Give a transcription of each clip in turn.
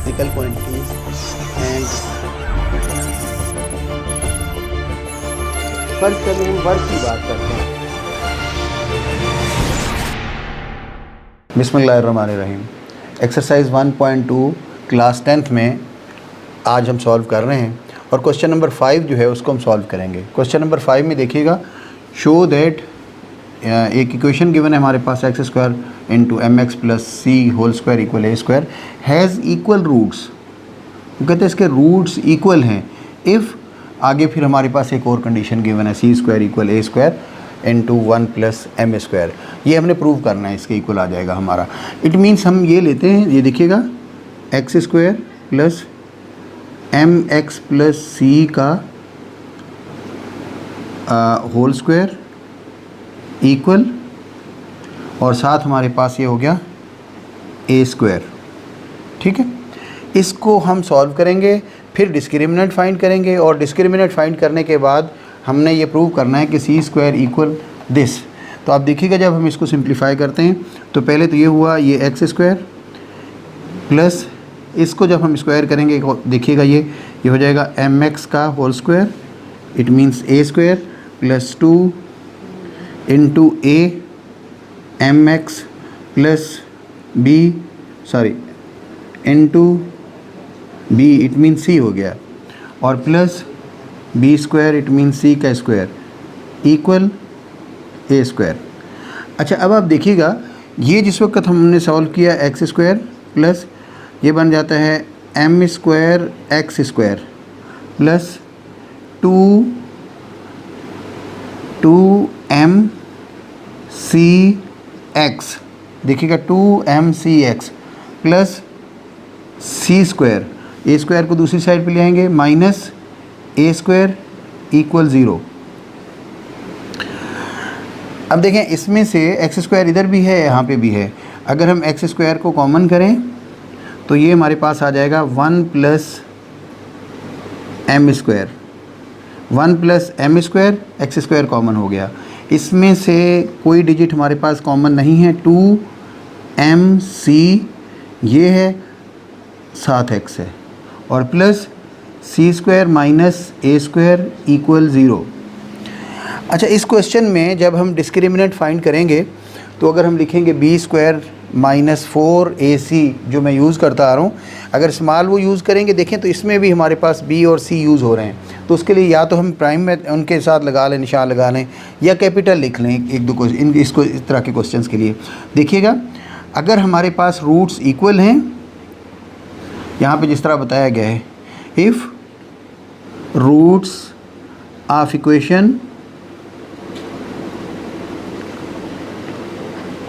Physical quantities and first चलिए हम work की बात करते हैं। बिस्मिल्लाहिर्रहमानिर्रहीम। एक्सरसाइज 1.2 क्लास 10th में आज हम सॉल्व कर रहे हैं और क्वेश्चन नंबर 5 जो है उसको हम सॉल्व करेंगे। क्वेश्चन नंबर 5 में देखिएगा, शो दैट एक इक्वेशन गिवन है हमारे पास x square into m x plus c whole square equal a square has equal roots. कहते हैं इसके रूट्स इक्वल हैं इफ़ आगे फिर हमारे पास एक और कंडीशन गिवन है c square equal a square into 1 plus m square. ये हमने प्रूव करना है, इसके इक्वल आ जाएगा हमारा। इट मीन्स हम ये लेते हैं, ये देखिएगा x square plus m x plus c का होल स्क्वायर इक्वल और साथ हमारे पास ये हो गया ए स्क्वायर। ठीक है, इसको हम सॉल्व करेंगे, फिर डिस्क्रिमिनेंट फाइंड करेंगे और डिस्क्रिमिनेंट फाइंड करने के बाद हमने ये प्रूव करना है कि सी स्क्वायर इक्वल दिस। तो आप देखिएगा जब हम इसको सिंप्लीफाई करते हैं तो पहले तो ये हुआ ये एक्स स्क्वायर प्लस इसको जब हम स्क्वायर करेंगे देखिएगा ये हो जाएगा एम एक्स का whole square, it means a square plus 2 into a m x plus b into b it mean c हो गया और plus b square it mean c का स्क्वायर इक्वल ए स्क्वायर। अच्छा, अब आप देखिएगा ये जिस वक्त हमने सॉल्व किया एक्स स्क्वायर प्लस ये बन जाता है m square x square plus 2 m c x, देखिएगा 2 c x plus c square, a square को दूसरी साइड पे ले आएंगे माइनस ए स्क्वायर इक्वल 0। अब देखें इसमें से एक्स स्क्वायर इधर भी है यहाँ पे भी है, अगर हम एक्स स्क्वायर को कॉमन करें तो ये हमारे पास आ जाएगा 1 plus m square, 1 plus m square, x square common हो गया। इसमें से कोई डिजिट हमारे पास कॉमन नहीं है, 2 एम सी ये है, साथ एक्स है और plus c square minus a square equal 0। अच्छा, इस क्वेश्चन में जब हम डिस्क्रिमिनेंट फाइंड करेंगे तो अगर हम लिखेंगे बी स्क्वायर माइनस 4ac जो मैं यूज़ करता आ रहा हूँ, अगर स्मॉल वो यूज़ करेंगे देखें तो इसमें भी हमारे पास बी और सी यूज़ हो रहे हैं, तो उसके लिए या तो हम प्राइम में उनके साथ लगा लें, निशान लगा लें, या कैपिटल लिख लें एक दो क्वेश्चन इसको इस तरह के क्वेश्चंस के लिए। देखिएगा अगर हमारे पास रूट्स इक्वल हैं, यहाँ पे जिस तरह बताया गया है, if roots of equation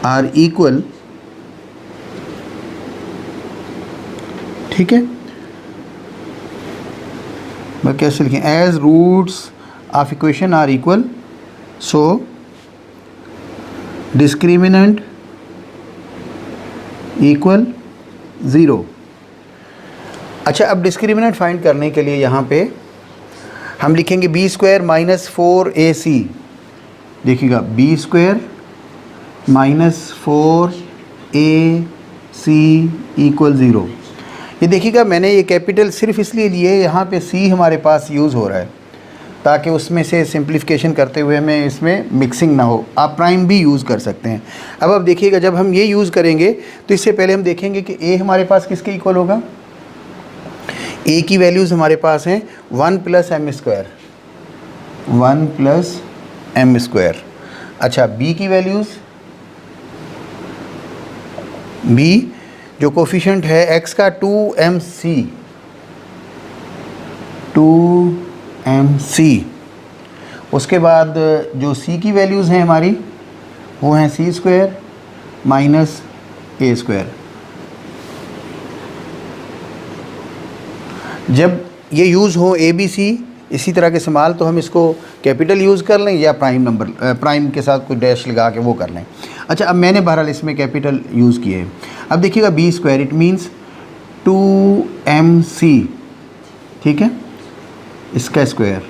are equal, ठीक है, मैं कैसे लिखें, as roots of equation are equal so discriminant equal 0। अच्छा, अब डिस्क्रिमिनेंट फाइंड करने के लिए यहाँ पे हम लिखेंगे बी स्क्वायर माइनस 4ac, देखिएगा B square minus 4ac equal 0। ये देखिएगा मैंने ये कैपिटल सिर्फ इसलिए लिए, यहाँ पे c हमारे पास यूज़ हो रहा है ताकि उसमें से सिंप्लीफिकेशन करते हुए हमें इसमें मिक्सिंग ना हो। आप प्राइम भी यूज़ कर सकते हैं। अब देखिएगा जब हम ये यूज़ करेंगे तो इससे पहले हम देखेंगे कि a हमारे पास किसके इक्वल होगा। a की वैल्यूज़ हमारे पास हैं 1 plus m square, 1 plus m square. अच्छा, b की वैल्यूज़, b जो कोफिशिएंट है x का 2mc, उसके बाद जो c की वैल्यूज़ हैं हमारी वो हैं सी स्क्वायर माइनस ए स्क्वायर। जब ये यूज़ हो ए बी सी इसी तरह के इस्तेमाल तो हम इसको कैपिटल यूज़ कर लें या प्राइम के साथ कोई डैश लगा के वो कर लें। अच्छा, अब मैंने बहरहाल इसमें कैपिटल यूज़ किए हैं। अब देखिएगा B square it means 2mc, ठीक है, इसका स्क्वायर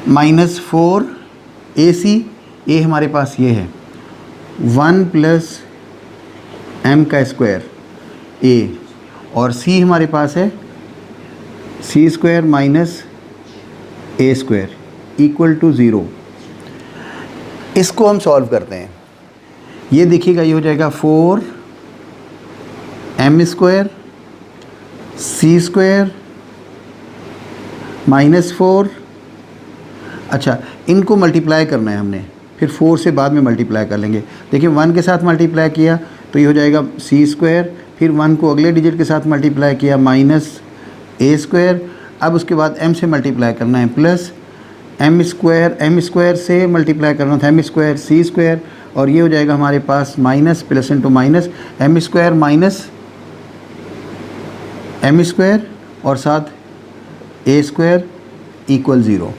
माइनस 4ac, ए हमारे पास ये है 1 प्लस एम का स्क्वायर ए और c हमारे पास है c square minus a square equal to 0। इसको हम सॉल्व करते हैं। ये देखिएगा, ये हो जाएगा 4m square c square minus 4। अच्छा, इनको मल्टीप्लाई करना है हमने, फिर 4 से बाद में मल्टीप्लाई कर लेंगे। देखिए 1 के साथ मल्टीप्लाई किया तो ये हो जाएगा सी स्क्वायर, फिर 1 को अगले डिजिट के साथ मल्टीप्लाई किया माइनस ए स्क्वायर। अब उसके बाद m से मल्टीप्लाई करना है प्लस m स्क्वायर से मल्टीप्लाई करना था m स्क्वायर सी स्क्वायर, और ये हो जाएगा हमारे पास minus plus into minus m square minus m square और साथ ए स्क्वायर इक्वल 0।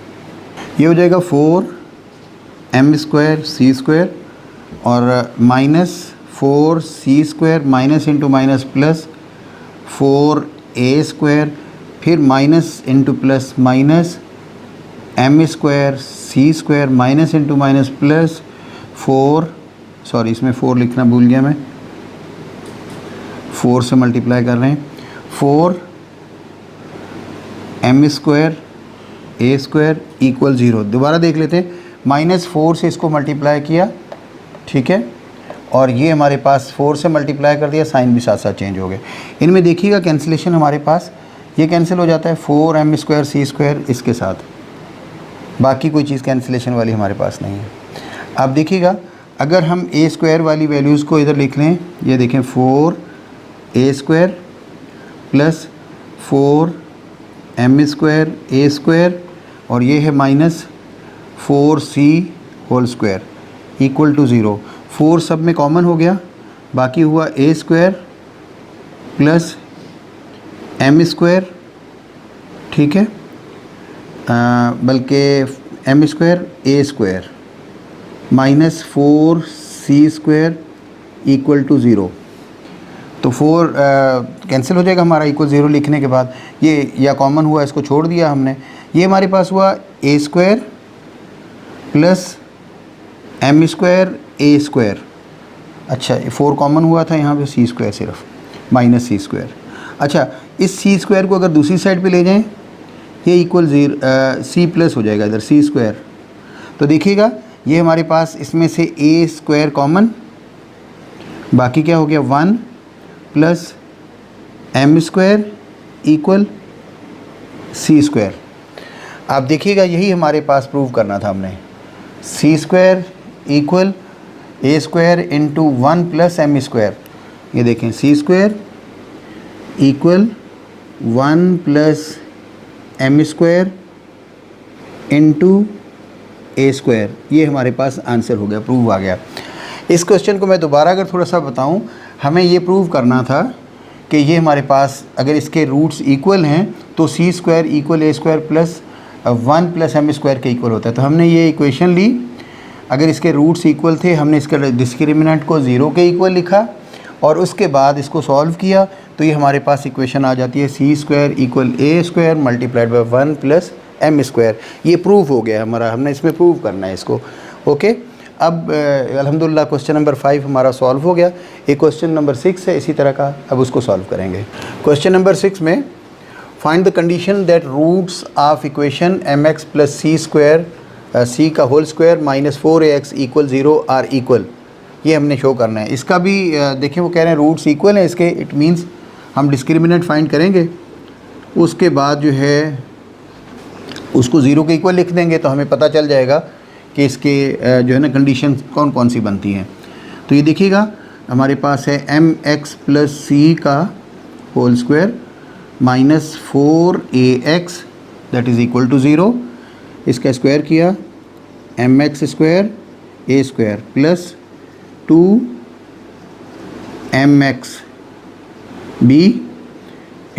ये हो जाएगा 4m स्क्वायर सी स्क्वायर और minus 4c square minus into minus plus 4a square, फिर minus into plus minus m square c square minus into minus plus 4, sorry इसमें 4 लिखना भूल गया मैं, 4 से मल्टीप्लाई कर रहे हैं, 4m square a square equal 0। दोबारा देख लेते हैं, माइनस 4 से इसको मल्टीप्लाई किया, ठीक है, और ये हमारे पास 4 से मल्टीप्लाई कर दिया, साइन भी साथ साथ चेंज हो गए। इनमें देखिएगा कैंसिलेशन हमारे पास ये कैंसिल हो जाता है 4m स्क्वायर सी स्क्वायर इसके साथ, बाकी कोई चीज़ कैंसिलेशन वाली हमारे पास नहीं है। अब देखिएगा, अगर हम ए स्क्वायर वाली वैल्यूज़ को इधर लिख लें, ये देखें 4a square plus 4m square a square और ये है minus 4c whole square equal to 0। 4 सब में कॉमन हो गया, बाकी हुआ a square plus m square, ठीक है, बल्कि m square a square minus 4c square equal to 0। तो 4 कैंसिल हो जाएगा हमारा इक्वल 0 लिखने के बाद, ये या कॉमन हुआ इसको छोड़ दिया हमने। ये हमारे पास हुआ a square plus m square a square. अच्छा, 4 कॉमन हुआ था यहाँ पे, सी स्क्वायर सिर्फ माइनस सी स्क्वायर। अच्छा, इस सी स्क्वायर को अगर दूसरी साइड पे ले जाएं, ये इक्वल 0 सी प्लस हो जाएगा इधर सी स्क्वायर। तो देखिएगा ये हमारे पास इसमें से ए स्क्वायर कॉमन, बाकी क्या हो गया 1 plus m square equal c square. आप देखिएगा यही हमारे पास प्रूव करना था हमने, c square equal a square into 1 plus m square. ये देखें c square equal 1 plus m square into a square. ये हमारे पास आंसर हो गया, प्रूव आ गया। इस क्वेश्चन को मैं दोबारा अगर थोड़ा सा बताऊं, हमें ये प्रूव करना था कि ये हमारे पास अगर इसके रूट्स इक्वल हैं तो c square equal a square plus 1 plus m square के इक्वल होता है। तो हमने ये इक्वेशन ली, अगर इसके रूट्स इक्वल थे हमने इसका डिस्क्रिमिनेंट को 0 के इक्वल लिखा और उसके बाद इसको सॉल्व किया, तो ये हमारे पास इक्वेशन आ जाती है c square equal a square multiplied by 1 plus m square. ये प्रूव हो गया हमारा, हमने इसमें प्रूव करना है इसको। ओके, अब अल्हम्दुलिल्लाह क्वेश्चन नंबर 5 हमारा सॉल्व हो गया। एक क्वेश्चन नंबर 6 है इसी तरह का, अब उसको सॉल्व करेंगे। क्वेश्चन नंबर 6 में find the condition that roots of equation mx plus c square c का होल स्क्वायर माइनस 4ax इक्वल 0 आर इक्वल। ये हमने शो करना है। इसका भी देखें, वो कह रहे हैं रूट्स इक्वल हैं इसके, इट मीन्स हम डिस्क्रिमिनेंट फाइंड करेंगे, उसके बाद जो है उसको 0 के इक्वल लिख देंगे तो हमें पता चल जाएगा कि इसके जो है ना कंडीशन कौन कौन सी बनती हैं। तो ये देखिएगा हमारे पास है mx प्लस सी का whole square minus 4ax that is equal to 0। इसका स्क्वायर किया mx square a square plus 2mx b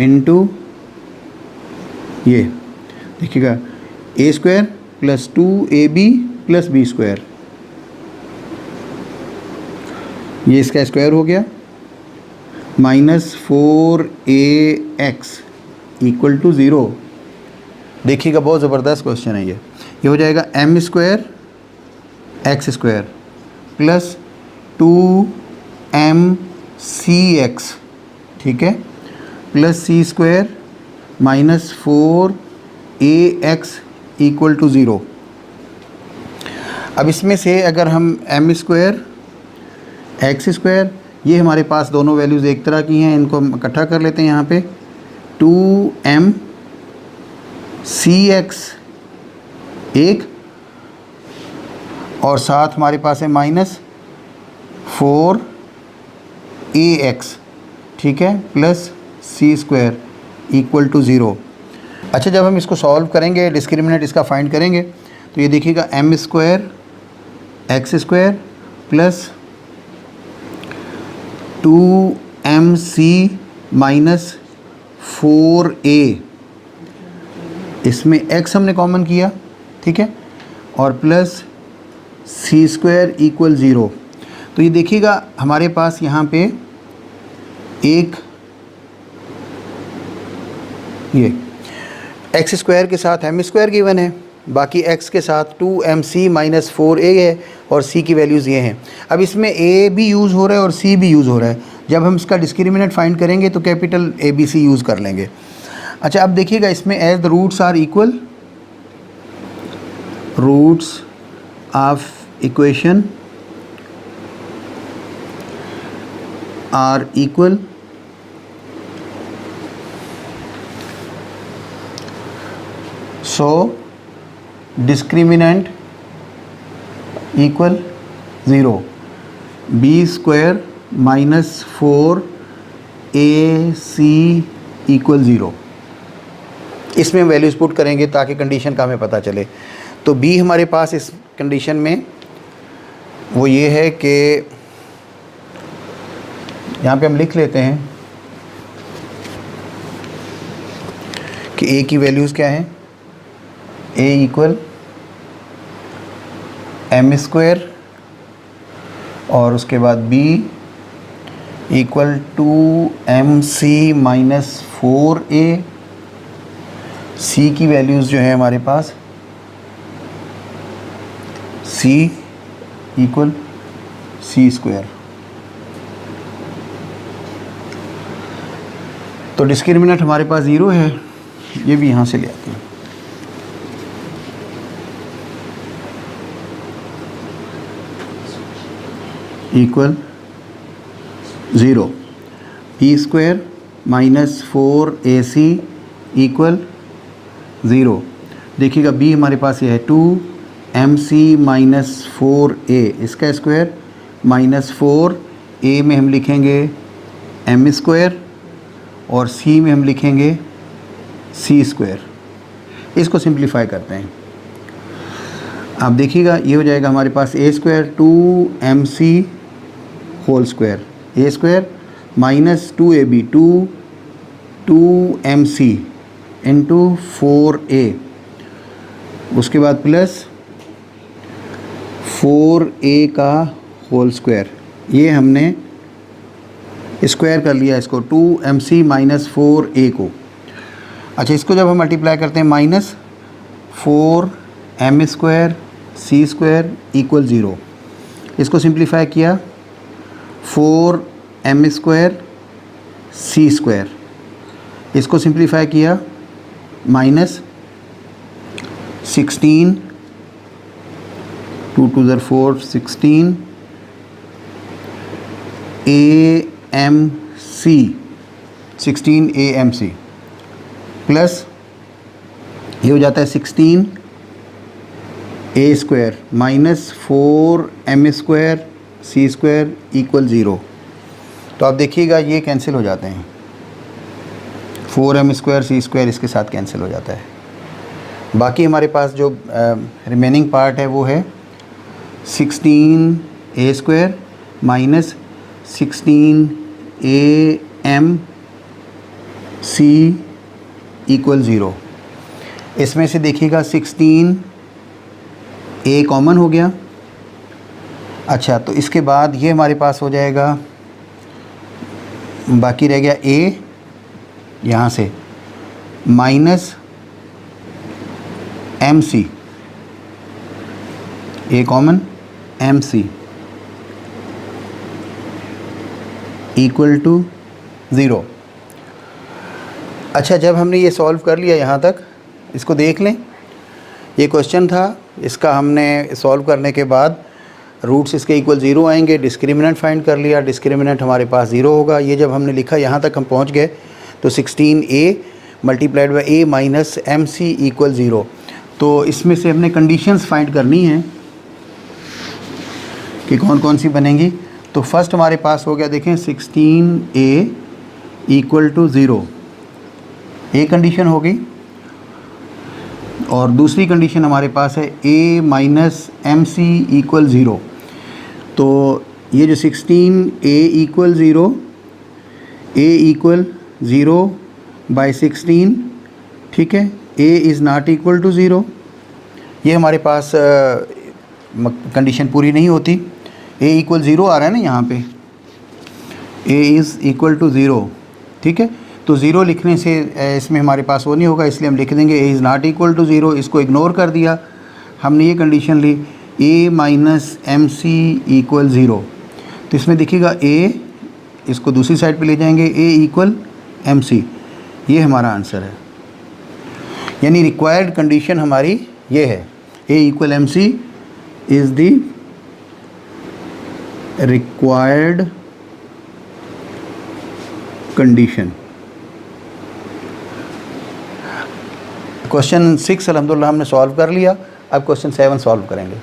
into ये देखिएगा a square plus 2ab plus b square, ये इसका स्क्वायर हो गया माइनस 4ax इक्वल टू 0। देखिएगा बहुत ज़बरदस्त क्वेश्चन है ये हो जाएगा m square x square plus 2mcx, ठीक है, plus c square minus 4ax equal to 0। अब इसमें से अगर हम एम स्क्वायर एक्स स्क्वायर, ये हमारे पास दोनों वैल्यूज़ एक तरह की हैं, इनको हम इकट्ठा कर लेते हैं यहाँ पे 2m cx एक, और साथ हमारे पास है माइनस 4ax, ठीक है, plus c square equal to 0। अच्छा, जब हम इसको सॉल्व करेंगे, डिस्क्रिमिनेंट इसका फाइंड करेंगे, तो ये देखिएगा m square x square plus 2mc minus 4a, इसमें x हमने कॉमन किया, ठीक है, और प्लस सी स्क्वायर इक्वल 0। तो ये देखिएगा हमारे पास यहाँ पे एक ये एक्स स्क्वायर के साथ एम स्क्वायर गिवन है, बाकी x के साथ 2mc माइनस 4a है, और c की वैल्यूज़ ये हैं। अब इसमें a भी यूज़ हो रहा है और c भी यूज़ हो रहा है। जब हम इसका डिस्क्रिमिनेंट फाइंड करेंगे तो कैपिटल ABC यूज़ कर लेंगे। अच्छा, अब देखिएगा इसमें as the roots are equal, roots of equation are equal, so discriminant equal 0, b square minus 4ac equal 0। इसमें वैल्यूज़ पुट करेंगे ताकि कंडीशन का हमें पता चले। तो b हमारे पास इस कंडीशन में वो ये है कि यहाँ पे हम लिख लेते हैं कि a की वैल्यूज़ क्या हैं, a इक्वल एम स्क्वायर, और उसके बाद b equal 2mc minus 4a, c की वैल्यूज़ जो है हमारे पास c इक्वल सी स्क्वायर। तो डिस्क्रिमिनेंट हमारे पास 0 है, ये भी यहाँ से ले आते हैं। Equal 0, b square minus 4ac equal 0। देखिएगा b हमारे पास ये है 2mc माइनस 4a, इसका स्क्वायर माइनस 4a में हम लिखेंगे m स्क्वायर, और c में हम लिखेंगे c स्क्वायर। इसको सिंप्लीफाई करते हैं। आप देखिएगा ये हो जाएगा हमारे पास a square 2mc whole square, a square minus 2ab 2mc into 4a, उसके बाद प्लस 4a का होल स्क्वायर, ये हमने स्क्वायर कर लिया इसको 2mc माइनस 4a को। अच्छा, इसको जब हम मल्टीप्लाई करते हैं minus 4m square c square equal 0, इसको सिंप्लीफाई किया 4m स्क्वायर c स्क्वायर, इसको सिंप्लीफाई किया माइनस 16 2 2 4 16 AMC प्लस ये हो जाता है 16 a square minus 4m square c square equal 0। तो आप देखिएगा ये कैंसिल हो जाते हैं, 4m स्क्वायर c स्क्वायर इसके साथ कैंसिल हो जाता है। बाकी हमारे पास जो रिमेनिंग पार्ट है वो है 16a square minus 16amc equal 0। इसमें से देखिएगा 16a कॉमन हो गया। अच्छा, तो इसके बाद ये हमारे पास हो जाएगा, बाकी रह गया a यहाँ से minus mc, a common mc equal to 0। अच्छा, जब हमने ये सॉल्व कर लिया यहाँ तक, इसको देख लें। ये क्वेश्चन था, इसका हमने सॉल्व करने के बाद रूट्स इसके इक्वल 0 आएंगे। डिस्क्रिमिनेंट फाइंड कर लिया, डिस्क्रिमिनेंट हमारे पास 0 होगा। ये जब हमने लिखा यहाँ तक हम पहुँच गए तो 16a multiplied by a minus MC equal 0। तो इसमें से हमने कंडीशंस फाइंड करनी है कि कौन कौन सी बनेंगी। तो फर्स्ट हमारे पास हो गया, देखें 16a equal to 0, a condition होगी। और दूसरी कंडीशन हमारे पास है a माइनस MC इक्वल 0। तो ये जो 16a equal 0, a equal 0 by 16, ठीक है, a is not equal to 0। ये हमारे पास कंडीशन पूरी नहीं होती। a इक्वल 0 आ रहा है ना यहाँ पे, a इज़ इक्वल टू 0, ठीक है। तो 0 लिखने से इसमें हमारे पास वो नहीं होगा, इसलिए हम लिख देंगे a is not equal to 0। इसको इग्नोर कर दिया हमने, ये कंडीशन ली a माइनस MC इक्वल 0। तो इसमें देखिएगा a, इसको दूसरी साइड पे ले जाएंगे, a इक्वल MC, ये हमारा आंसर है। यानी रिक्वायर्ड कंडीशन हमारी ये है, a equal MC is the required condition. Question 6 अल्हम्दुलिल्लाह हमने सॉल्व कर लिया। अब क्वेश्चन 7 सॉल्व करेंगे।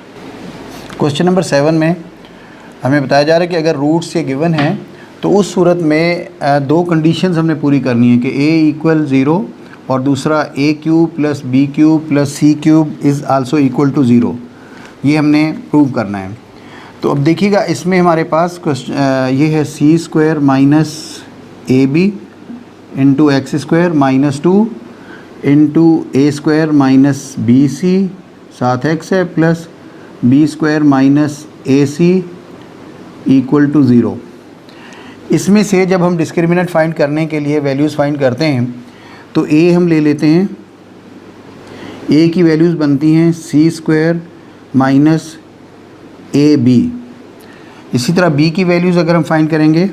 क्वेश्चन नंबर 7 में हमें बताया जा रहा है कि अगर रूट्स ये गिवन है तो उस सूरत में दो कंडीशंस हमने पूरी करनी है कि a इक्वल 0 और दूसरा a cube plus b cube plus c cube is also equal to 0। ये हमने प्रूव करना है। तो अब देखिएगा, इसमें हमारे पास ये है c square minus ab into x square minus 2 into a square minus b c, साथ x है, plus b square minus AC equal to 0। इसमें से जब हम डिस्क्रिमिनेंट फाइंड करने के लिए वैल्यूज़ फाइंड करते हैं तो a हम ले लेते हैं, a की वैल्यूज़ बनती हैं c स्क्वायर माइनस AB। इसी तरह b की वैल्यूज़ अगर हम फाइंड करेंगे,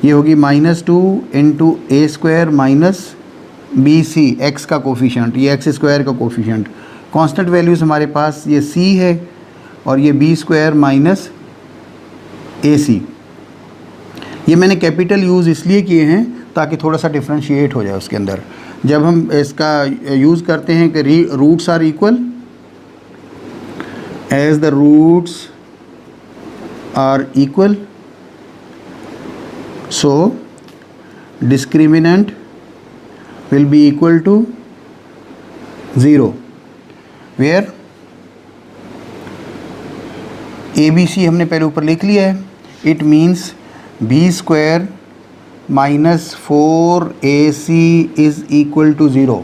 ये होगी -2 into a square minus BC, x का कोफिशेंट, ये x स्क्वायर का कोफिशेंट। कांस्टेंट वैल्यूज़ हमारे पास ये c है और ये b स्क्वायर माइनस AC। ये मैंने कैपिटल यूज़ इसलिए किए हैं ताकि थोड़ा सा डिफ्रेंशिएट हो जाए उसके अंदर। जब हम इसका यूज़ करते हैं कि roots are equal, as the roots are equal, so discriminant will be equal to 0, where ABC हमने पहले ऊपर लिख लिया है। It means b square minus 4AC is equal to 0।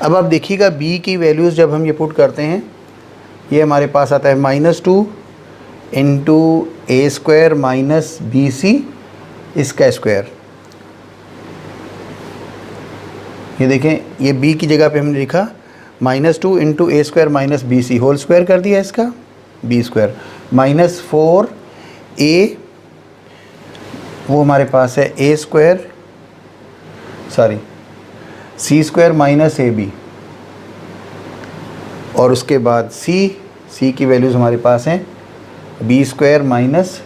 अब आप देखिएगा b की वैल्यूज़ जब हम ये पुट करते हैं, ये हमारे पास आता है -2 into a square minus BC इसका स्क्वायर। ये देखें, ये b की जगह पे हमने लिखा -2 into a square minus BC, whole square कर दिया इसका, b स्क्वायर माइनस 4a, वो हमारे पास है a square, sorry c square minus AB, और उसके बाद c की वैल्यूज़ हमारे पास हैं b square minus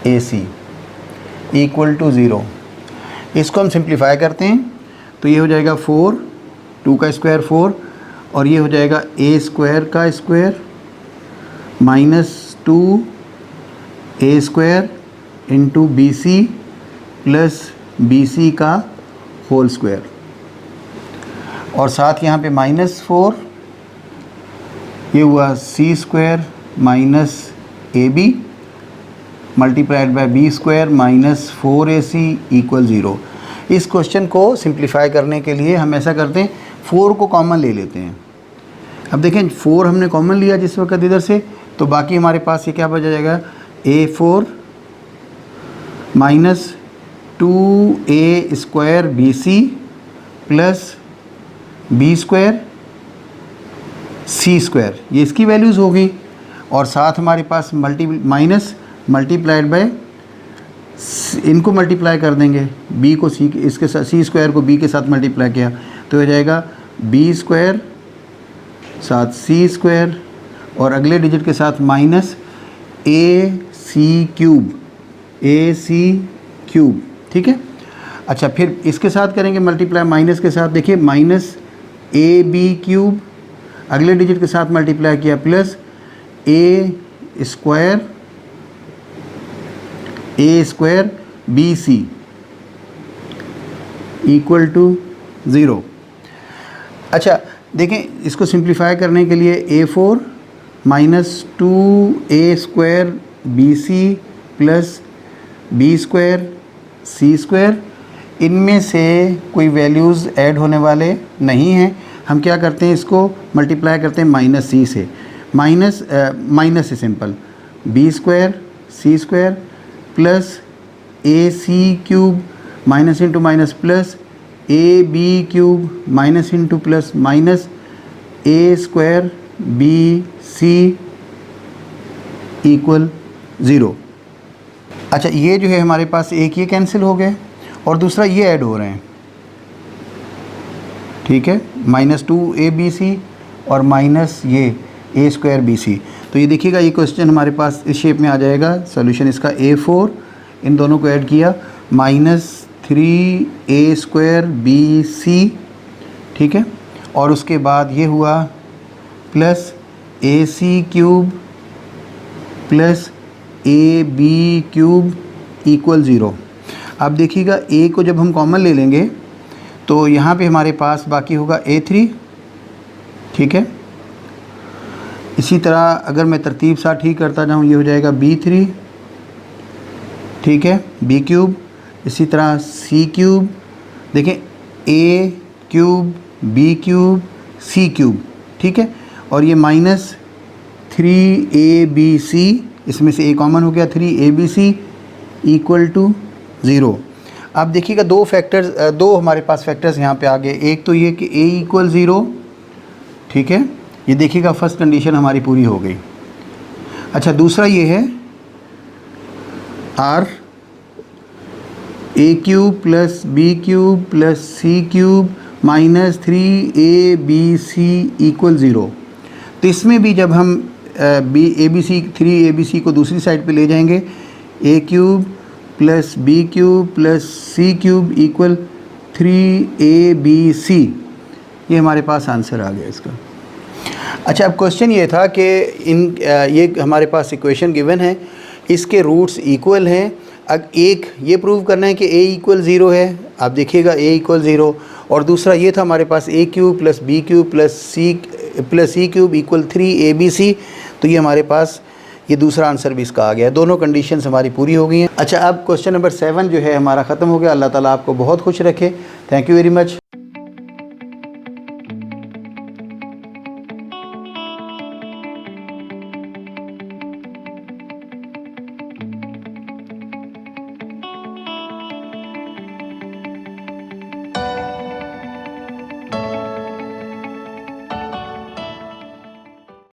AC equal to 0। इसको हम सिंप्लीफाई करते हैं तो ये हो जाएगा 4, 2 का स्क्वायर 4, और ये हो जाएगा a स्क्वायर का square minus 2a square into BC plus BC का होल स्क्वायर, और साथ यहाँ पे -4, ये हुआ c square minus AB multiplied by b square minus 4AC equal 0। इस क्वेश्चन को सिंप्लीफाई करने के लिए हम ऐसा करते हैं, 4 को कॉमन ले लेते हैं। अब देखें 4 हमने कॉमन लिया जिस वक्त इधर से, तो बाकी हमारे पास ये क्या बचा जाएगा, A4 minus 2A square BC plus B square C square, ये इसकी वैल्यूज़ हो गई, और साथ हमारे पास माइनस मल्टीप्लाइड बाय इनको मल्टीप्लाई कर देंगे, बी को सी इसके साथ, सी स्क्वायर को बी के साथ मल्टीप्लाई किया तो हो जाएगा बी स्क्वायर साथ सी स्क्वायर और अगले डिजिट के साथ माइनस ए सी क्यूब, ठीक है। अच्छा, फिर इसके साथ करेंगे मल्टीप्लाई माइनस के साथ, देखिए माइनस ए बी क्यूब, अगले डिजिट के साथ मल्टीप्लाई किया plus a square b c equal to 0। अच्छा देखें, इसको सिंप्लीफाई करने के लिए A4 minus 2A square b c plus b square c square, इनमें से कोई वैल्यूज़ ऐड होने वाले नहीं हैं। हम क्या करते हैं, इसको मल्टीप्लाई करते हैं माइनस सी से, माइनस से simple b square c square plus a c cube minus into minus plus a b cube minus into plus minus a square b c equal 0। अच्छा, ये जो है हमारे पास एक ये कैंसिल हो गए और दूसरा ये ऐड हो रहे हैं, ठीक है, माइनस 2ABC और माइनस ये ए स्क्वायर बी सी। तो ये देखिएगा, ये क्वेश्चन हमारे पास इस शेप में आ जाएगा। सॉल्यूशन इसका A4, इन दोनों को ऐड किया माइनस 3A स्क्वायर बी सी, ठीक है, और उसके बाद ये हुआ plus AC cube plus AB cube equal 0। अब देखिएगा, A को जब हम कॉमन ले लेंगे तो यहाँ पे हमारे पास बाकी होगा A3, ठीक है। इसी तरह अगर मैं तरतीब साथ ठीक करता जाऊँ, ये हो जाएगा B3, ठीक है, B क्यूब, इसी तरह C क्यूब, देखें A cube B cube C cube, ठीक है, और ये माइनस 3ABC, इसमें से A कॉमन हो गया, 3ABC इक्वल टू 0। अब देखिएगा, दो हमारे पास फैक्टर्स यहाँ पे आ गए। एक तो ये कि A इक्वल 0, ठीक है, ये देखिएगा फर्स्ट कंडीशन हमारी पूरी हो गई। अच्छा, दूसरा ये है R A cube plus B cube plus C cube minus 3ABC equal 0। तो इसमें भी जब हम ABC 3ABC को दूसरी साइड पे ले जाएंगे, A cube plus B cube plus C cube equal 3ABC, ये हमारे पास आंसर आ गया इसका। अच्छा, अब क्वेश्चन ये था कि ये हमारे पास इक्वेशन गिवन है, इसके रूट्स इक्वल हैं। अब एक ये प्रूव करना है कि A इक्वल 0 है, आप देखिएगा A इक्वल 0, और दूसरा ये था हमारे पास A cube plus B cube plus C cube equal 3ABC। तो ये हमारे पास ये दूसरा आंसर भी इसका आ गया है। दोनों कंडीशंस हमारी पूरी हो गई हैं। अच्छा, अब क्वेश्चन नंबर 7 जो है हमारा ख़त्म हो गया। अल्लाह ताला आपको बहुत खुश रखे। Thank you very much.